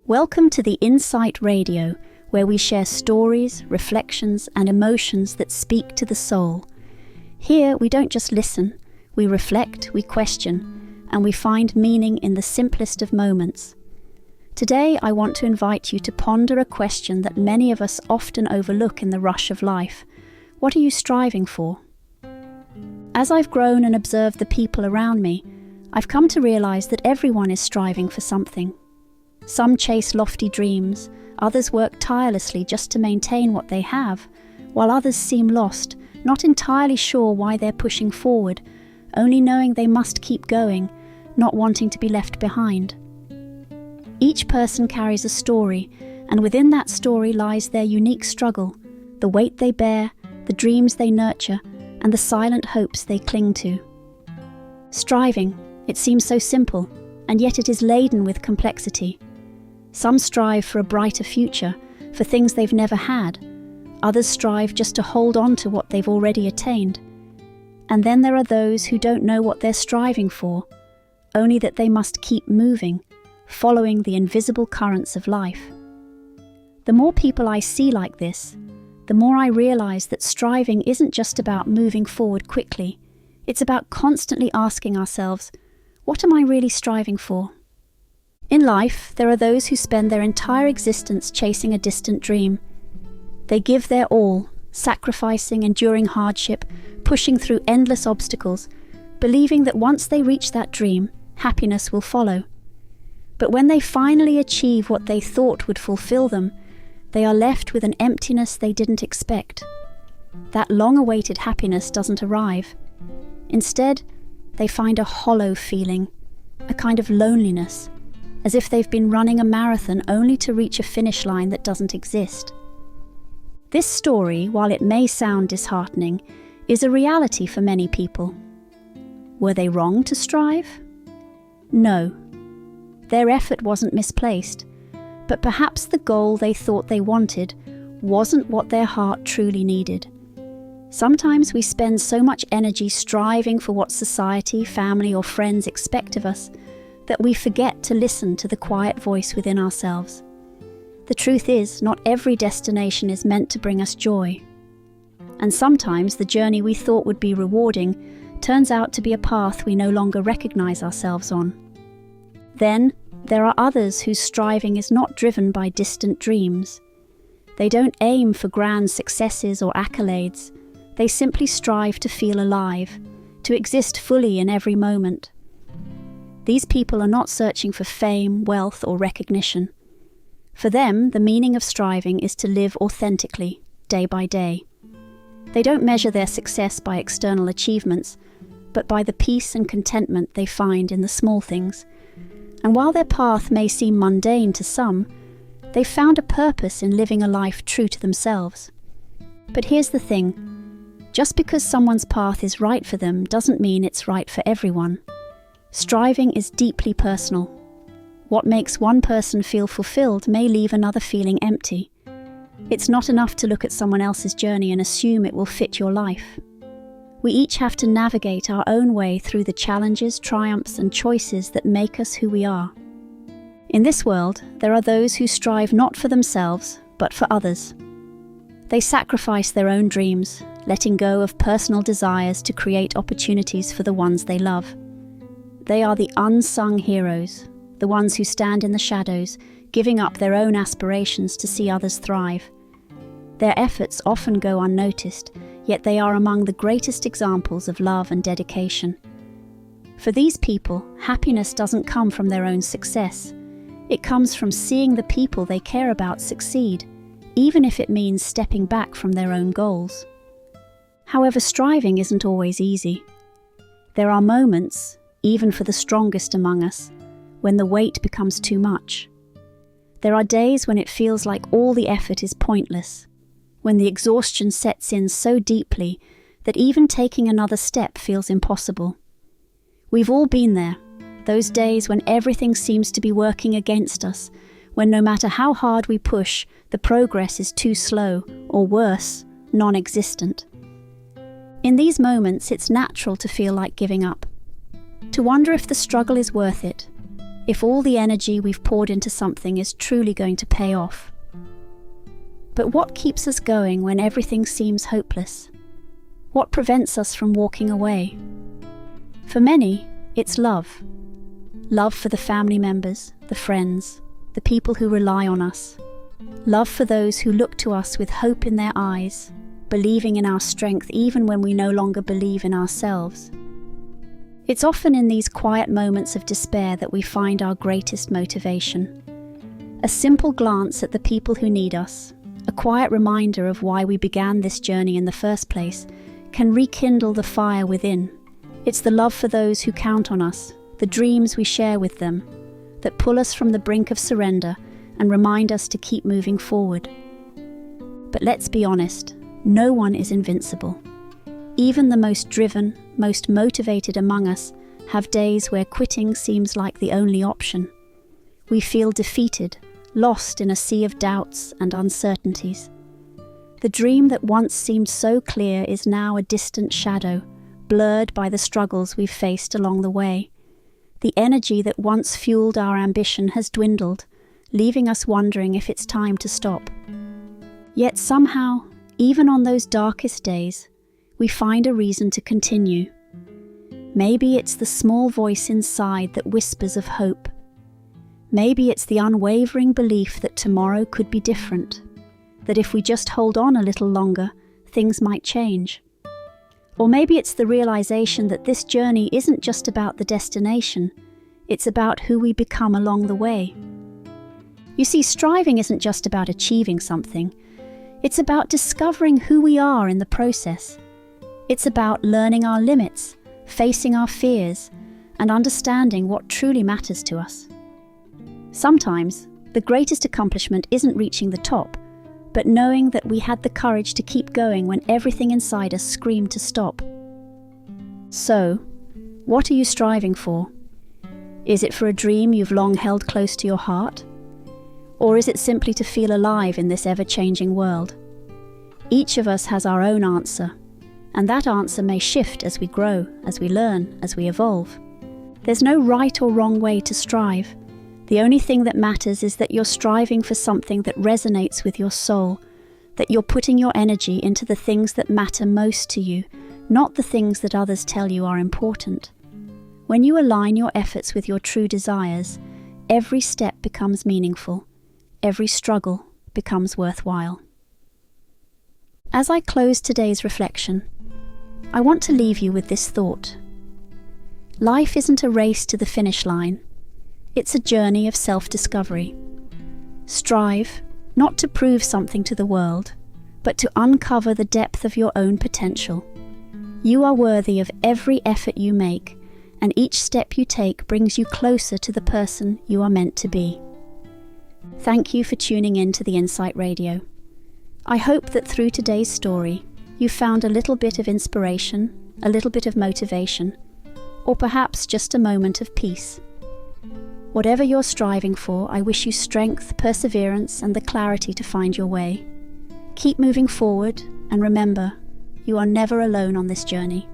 Welcome to the Insight Radio, where we share stories, reflections, and emotions that speak to the soul. Here, we don't just listen, we reflect, we question, and we find meaning in the simplest of moments. Today, I want to invite you to ponder a question that many of us often overlook in the rush of life. What are you striving for? As I've grown and observed the people around me, I've come to realize that everyone is striving for something. Some chase lofty dreams, others work tirelessly just to maintain what they have, while others seem lost, not entirely sure why they're pushing forward, only knowing they must keep going, not wanting to be left behind. Each person carries a story, and within that story lies their unique struggle, the weight they bear, the dreams they nurture, and the silent hopes they cling to. Striving, it seems so simple, and yet it is laden with complexity. Some strive for a brighter future, for things they've never had. Others strive just to hold on to what they've already attained. And then there are those who don't know what they're striving for, only that they must keep moving, following the invisible currents of life. The more people I see like this, the more I realize that striving isn't just about moving forward quickly. It's about constantly asking ourselves, what am I really striving for? In life, there are those who spend their entire existence chasing a distant dream. They give their all, sacrificing, enduring hardship, pushing through endless obstacles, believing that once they reach that dream, happiness will follow. But when they finally achieve what they thought would fulfill them, they are left with an emptiness they didn't expect. That long-awaited happiness doesn't arrive. Instead, they find a hollow feeling, a kind of loneliness, as if they've been running a marathon only to reach a finish line that doesn't exist. This story, while it may sound disheartening, is a reality for many people. Were they wrong to strive? No. Their effort wasn't misplaced, but perhaps the goal they thought they wanted wasn't what their heart truly needed. Sometimes we spend so much energy striving for what society, family, or friends expect of us that we forget to listen to the quiet voice within ourselves. The truth is, not every destination is meant to bring us joy. And sometimes the journey we thought would be rewarding turns out to be a path we no longer recognize ourselves on. Then, there are others whose striving is not driven by distant dreams. They don't aim for grand successes or accolades. They simply strive to feel alive, to exist fully in every moment. These people are not searching for fame, wealth, or recognition. For them, the meaning of striving is to live authentically, day by day. They don't measure their success by external achievements, but by the peace and contentment they find in the small things. And while their path may seem mundane to some, they've found a purpose in living a life true to themselves. But here's the thing. Just because someone's path is right for them doesn't mean it's right for everyone. Striving is deeply personal. What makes one person feel fulfilled may leave another feeling empty. It's not enough to look at someone else's journey and assume it will fit your life. We each have to navigate our own way through the challenges, triumphs, and choices that make us who we are. In this world, there are those who strive not for themselves, but for others. They sacrifice their own dreams, letting go of personal desires to create opportunities for the ones they love. They are the unsung heroes, the ones who stand in the shadows, giving up their own aspirations to see others thrive. Their efforts often go unnoticed, yet they are among the greatest examples of love and dedication. For these people, happiness doesn't come from their own success. It comes from seeing the people they care about succeed, even if it means stepping back from their own goals. However, striving isn't always easy. There are moments, even for the strongest among us, when the weight becomes too much. There are days when it feels like all the effort is pointless, when the exhaustion sets in so deeply that even taking another step feels impossible. We've all been there, those days when everything seems to be working against us, when no matter how hard we push, the progress is too slow, or worse, non-existent. In these moments, it's natural to feel like giving up, to wonder if the struggle is worth it, if all the energy we've poured into something is truly going to pay off. But what keeps us going when everything seems hopeless? What prevents us from walking away? For many, it's love. Love for the family members, the friends, the people who rely on us. Love for those who look to us with hope in their eyes, believing in our strength even when we no longer believe in ourselves. It's often in these quiet moments of despair that we find our greatest motivation. A simple glance at the people who need us, a quiet reminder of why we began this journey in the first place, can rekindle the fire within. It's the love for those who count on us, the dreams we share with them, that pull us from the brink of surrender and remind us to keep moving forward. But let's be honest, no one is invincible. Even the most driven, most motivated among us have days where quitting seems like the only option. We feel defeated, lost in a sea of doubts and uncertainties. The dream that once seemed so clear is now a distant shadow, blurred by the struggles we've faced along the way. The energy that once fueled our ambition has dwindled, leaving us wondering if it's time to stop. Yet somehow, even on those darkest days, we find a reason to continue. Maybe it's the small voice inside that whispers of hope. Maybe it's the unwavering belief that tomorrow could be different, that if we just hold on a little longer, things might change. Or maybe it's the realization that this journey isn't just about the destination, it's about who we become along the way. You see, striving isn't just about achieving something, it's about discovering who we are in the process. It's about learning our limits, facing our fears, and understanding what truly matters to us. Sometimes, the greatest accomplishment isn't reaching the top, but knowing that we had the courage to keep going when everything inside us screamed to stop. So, what are you striving for? Is it for a dream you've long held close to your heart? Or is it simply to feel alive in this ever-changing world? Each of us has our own answer, and that answer may shift as we grow, as we learn, as we evolve. There's no right or wrong way to strive. The only thing that matters is that you're striving for something that resonates with your soul, that you're putting your energy into the things that matter most to you, not the things that others tell you are important. When you align your efforts with your true desires, every step becomes meaningful, every struggle becomes worthwhile. As I close today's reflection, I want to leave you with this thought. Life isn't a race to the finish line. It's a journey of self-discovery. Strive, not to prove something to the world, but to uncover the depth of your own potential. You are worthy of every effort you make, and each step you take brings you closer to the person you are meant to be. Thank you for tuning in to the Insight Radio. I hope that through today's story, you found a little bit of inspiration, a little bit of motivation, or perhaps just a moment of peace. Whatever you're striving for, I wish you strength, perseverance, and the clarity to find your way. Keep moving forward, and remember, you are never alone on this journey.